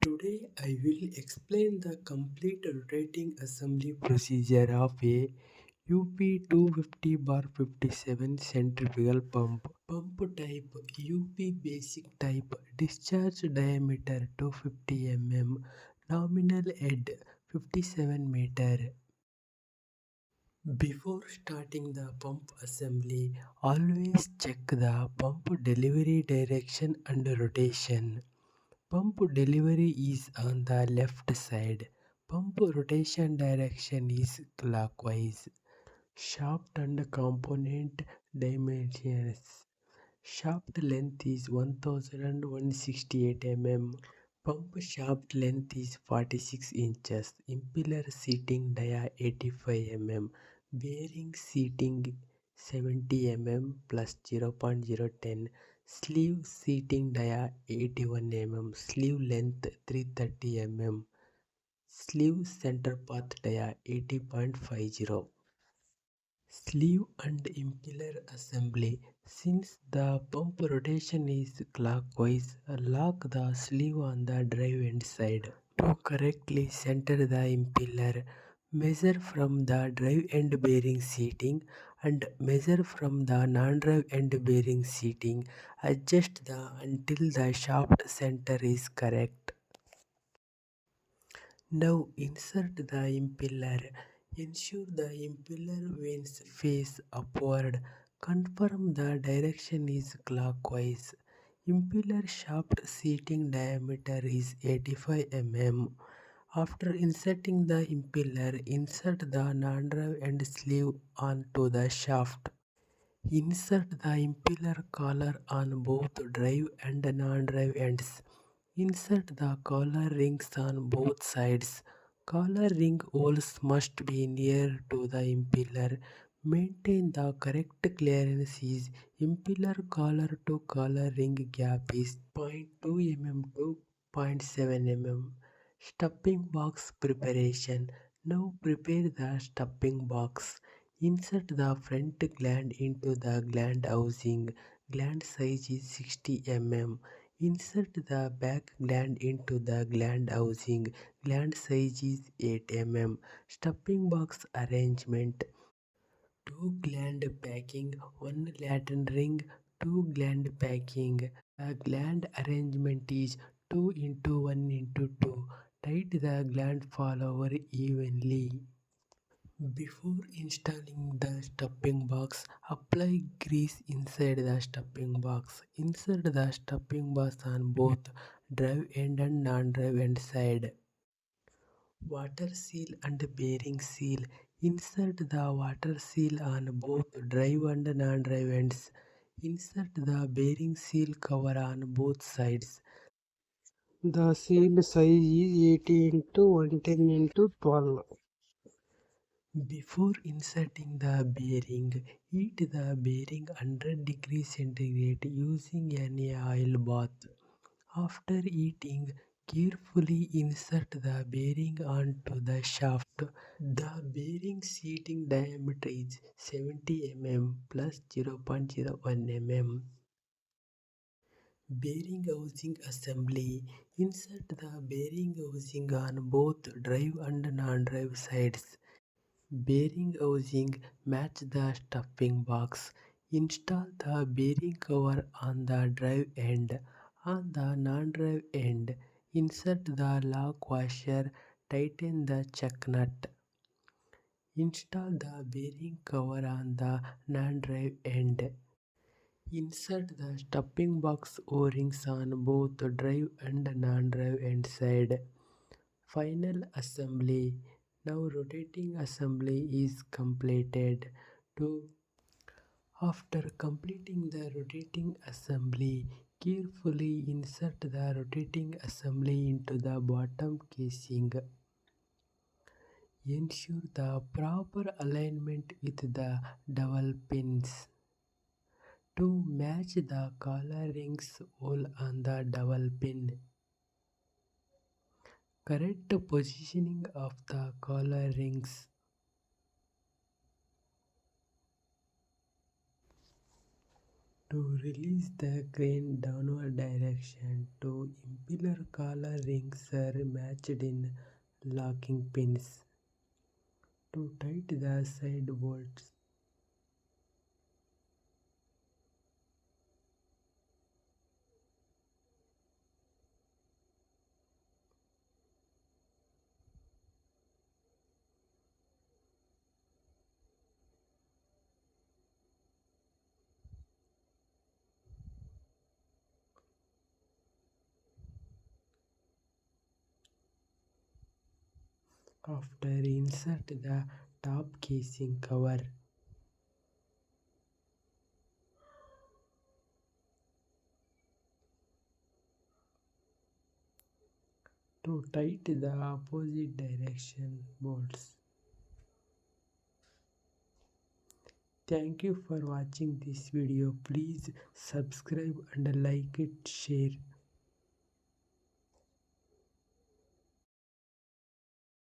Today I will explain the complete rotating assembly procedure of a UP250/57 centrifugal pump. Pump type UP basic type, discharge diameter 250 mm, nominal head 57 meter. Before starting the pump assembly, always check the pump delivery direction and rotation. Pump delivery is on the left side. Pump rotation direction is clockwise. Shaft and component dimensions. Shaft length is 1168 mm. Pump shaft length is 46 inches. Impeller seating dia 85 mm. Bearing seating 70 mm plus 0.010. Sleeve seating dia 81 mm. Sleeve length 330 mm. Sleeve center path dia 80.50. Sleeve and impeller assembly. Since the pump rotation is clockwise, lock the sleeve on the drive end side. To correctly center the impeller, measure from the drive end bearing seating and measure from the non-drive end bearing seating. Adjust the until the shaft center is correct. Now insert the impeller. Ensure the impeller vanes face upward. Confirm the direction is clockwise. Impeller shaft seating diameter is 85 mm. After inserting the impeller, insert the non-drive end sleeve onto the shaft. Insert the impeller collar on both drive and non-drive ends. Insert the collar rings on both sides. Collar ring holes must be near to the impeller. Maintain the correct clearance is impeller collar to collar ring gap is 0.2 mm to 0.7 mm. Stuffing box preparation. Now prepare the stuffing box. Insert the front gland into the gland housing. Gland size is 60 mm. Insert the back gland into the gland housing. Gland size is 8 mm. Stuffing box arrangement. 2 gland packing, 1 Latin ring, 2 gland packing. The gland arrangement is 2 into 1 into 2. Tight the gland follower evenly. Before installing the stuffing box, apply grease inside the stuffing box. Insert the stuffing box on both drive end and non-drive end side. Water seal and bearing seal. Insert the water seal on both drive and non-drive ends. Insert the bearing seal cover on both sides. The seal size is 80 into 110 into 12. Before inserting the bearing, heat the bearing 100 degrees centigrade using an oil bath. After heating, carefully insert the bearing onto the shaft. The bearing seating diameter is 70 mm plus 0.01 mm. Bearing housing assembly. Insert the bearing housing on both drive and non-drive sides. Bearing housing match the stuffing box. Install the bearing cover on the drive end. On the non-drive end, insert the lock washer. Tighten the chuck nut. Install the bearing cover on the non-drive end. Insert the stuffing box O-rings on both drive and non-drive end side. Final assembly. Now rotating assembly is completed. After completing the rotating assembly, carefully insert the rotating assembly into the bottom casing. Ensure the proper alignment with the dowel pins. To match the collar rings hole on the dowel pin. Correct positioning of the collar rings. To release the crane downward direction, two impeller collar rings are matched in locking pins. To tighten the side bolts, after insert the top casing cover. To tighten the opposite direction bolts. Thank you for watching this video. Please subscribe and like it, share.